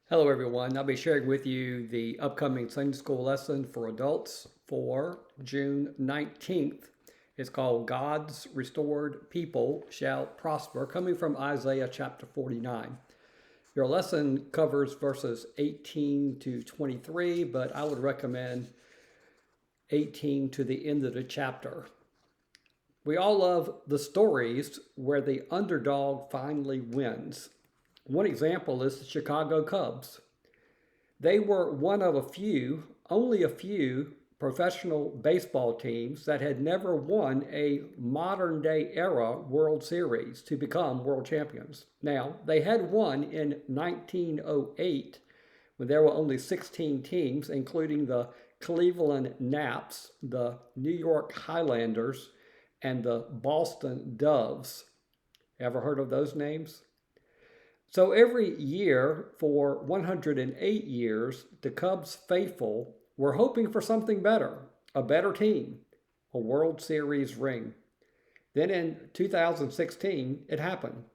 Hello, everyone. I'll be sharing with you the upcoming Sunday School lesson for adults for June 19th. It's called God's Restored People Shall Prosper, coming from Isaiah chapter 49. Your lesson covers verses 18 to 23, but I would recommend 18 to the end of the chapter. We all love the stories where the underdog finally wins. One example is the Chicago Cubs. They were one of only a few professional baseball teams that had never won a modern day era World Series to become world champions. Now, they had won in 1908 when there were only 16 teams, including the Cleveland Naps, the New York Highlanders, and the Boston Doves. Ever heard of those names? So every year for 108 years, the Cubs faithful were hoping for something better, a better team, a World Series ring. Then in 2016, it happened.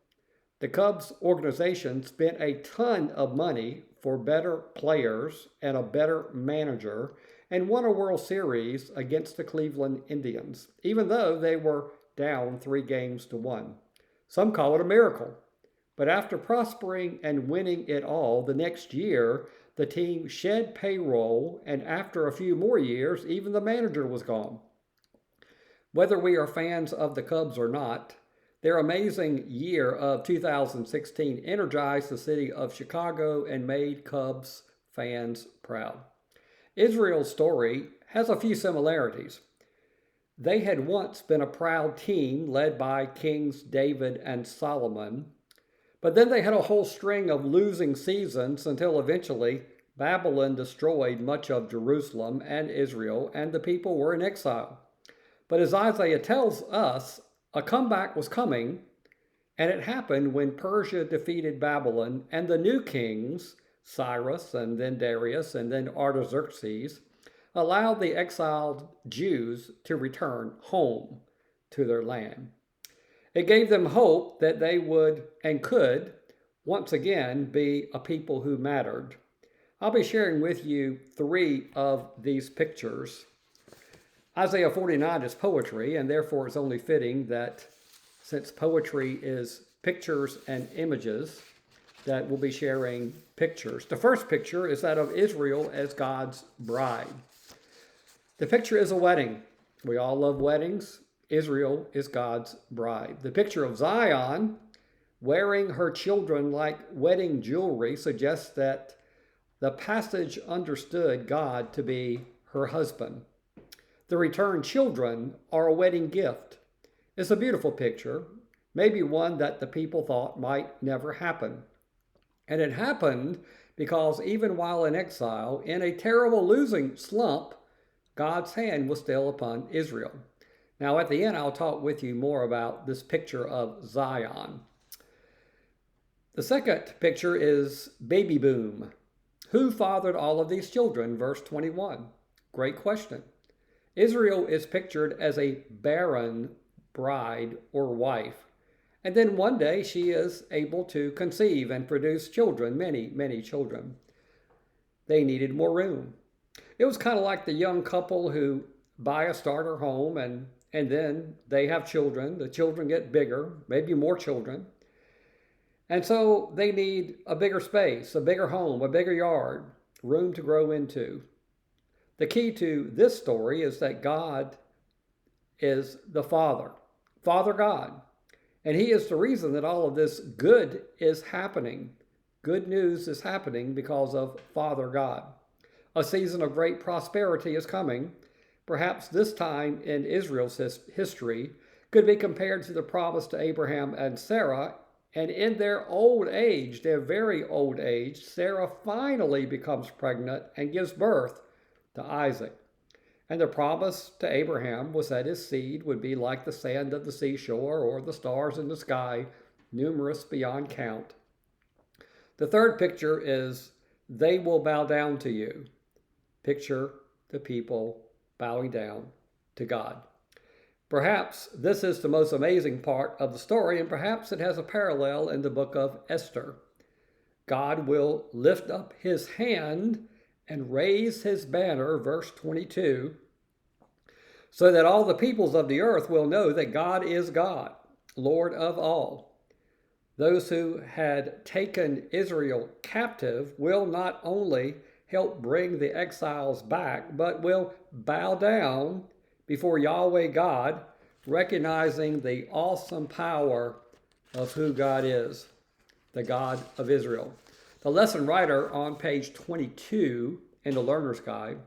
The Cubs organization spent a ton of money for better players and a better manager and won a World Series against the Cleveland Indians, even though they were down 3 games to 1. Some call it a miracle. But after prospering and winning it all, the next year, the team shed payroll, and after a few more years, even the manager was gone. Whether we are fans of the Cubs or not, their amazing year of 2016 energized the city of Chicago and made Cubs fans proud. Israel's story has a few similarities. They had once been a proud team led by Kings David and Solomon. But then they had a whole string of losing seasons until eventually Babylon destroyed much of Jerusalem and Israel, and the people were in exile. But as Isaiah tells us, a comeback was coming, and it happened when Persia defeated Babylon, and the new kings, Cyrus and then Darius and then Artaxerxes, allowed the exiled Jews to return home to their land. It gave them hope that they would and could once again be a people who mattered. I'll be sharing with you 3 of these pictures. Isaiah 49 is poetry, and therefore it's only fitting that since poetry is pictures and images, that we'll be sharing pictures. The first picture is that of Israel as God's bride. The picture is a wedding. We all love weddings. Israel is God's bride. The picture of Zion wearing her children like wedding jewelry suggests that the passage understood God to be her husband. The returned children are a wedding gift. It's a beautiful picture, maybe one that the people thought might never happen. And it happened because even while in exile, in a terrible losing slump, God's hand was still upon Israel. Now, at the end, I'll talk with you more about this picture of Zion. The second picture is baby boom. Who fathered all of these children? Verse 21. Great question. Israel is pictured as a barren bride or wife. And then one day she is able to conceive and produce children, many, many children. They needed more room. It was kind of like the young couple who buy a starter home and then they have children. The children get bigger, maybe more children. And so they need a bigger space, a bigger home, a bigger yard, room to grow into. The key to this story is that God is the Father, Father God. And He is the reason that all of this good is happening. Good news is happening because of Father God. A season of great prosperity is coming. Perhaps this time in Israel's history could be compared to the promise to Abraham and Sarah. And in their old age, their very old age, Sarah finally becomes pregnant and gives birth to Isaac. And the promise to Abraham was that his seed would be like the sand of the seashore or the stars in the sky, numerous beyond count. The third picture is they will bow down to you. Picture the people bowing down to God. Perhaps this is the most amazing part of the story, and perhaps it has a parallel in the book of Esther. God will lift up his hand and raise his banner, verse 22, so that all the peoples of the earth will know that God is God, Lord of all. Those who had taken Israel captive will not only help bring the exiles back, but will bow down before Yahweh God, recognizing the awesome power of who God is, the God of Israel. The lesson writer on page 22 in the Learner's Guide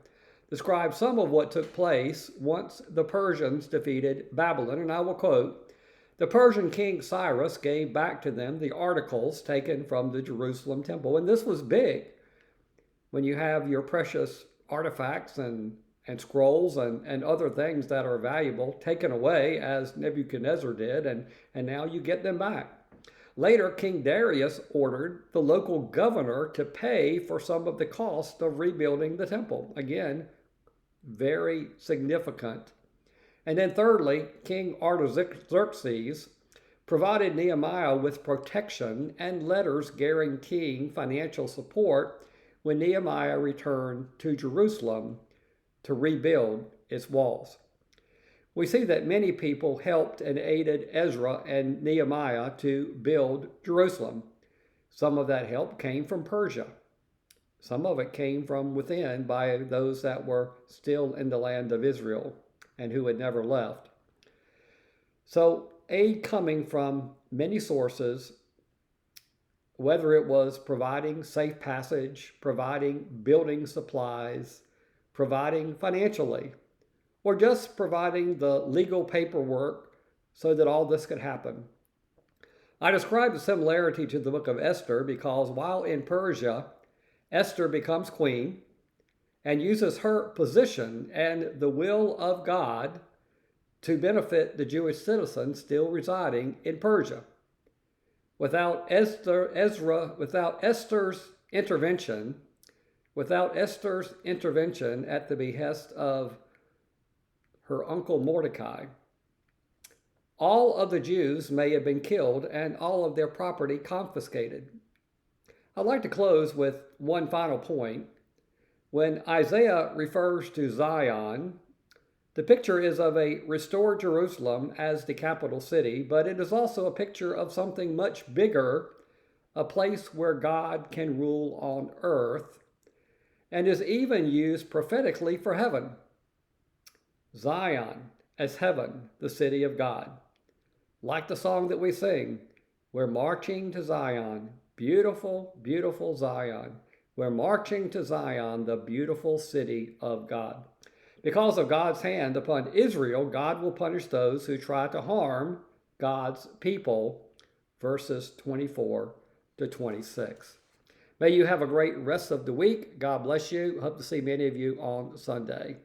describes some of what took place once the Persians defeated Babylon, and I will quote, "The Persian king Cyrus gave back to them the articles taken from the Jerusalem temple." And this was big. When you have your precious artifacts and scrolls and other things that are valuable taken away, as Nebuchadnezzar did, and now you get them back. Later, King Darius ordered the local governor to pay for some of the cost of rebuilding the temple. Again, very significant. And then thirdly, King Artaxerxes provided Nehemiah with protection and letters guaranteeing financial support when Nehemiah returned to Jerusalem to rebuild its walls. We see that many people helped and aided Ezra and Nehemiah to build Jerusalem. Some of that help came from Persia. Some of it came from within by those that were still in the land of Israel and who had never left. So aid coming from many sources, whether it was providing safe passage, providing building supplies, providing financially, or just providing the legal paperwork so that all this could happen. I describe the similarity to the book of Esther because while in Persia, Esther becomes queen and uses her position and the will of God to benefit the Jewish citizens still residing in Persia. Without Esther's intervention at the behest of her uncle Mordecai, all of the Jews may have been killed and all of their property confiscated. I'd like to close with one final point. When Isaiah refers to Zion, the picture is of a restored Jerusalem as the capital city, but it is also a picture of something much bigger, a place where God can rule on earth, and is even used prophetically for heaven. Zion as heaven, the city of God. Like the song that we sing, we're marching to Zion, beautiful, beautiful Zion. We're marching to Zion, the beautiful city of God. Because of God's hand upon Israel, God will punish those who try to harm God's people, verses 24 to 26. May you have a great rest of the week. God bless you. Hope to see many of you on Sunday.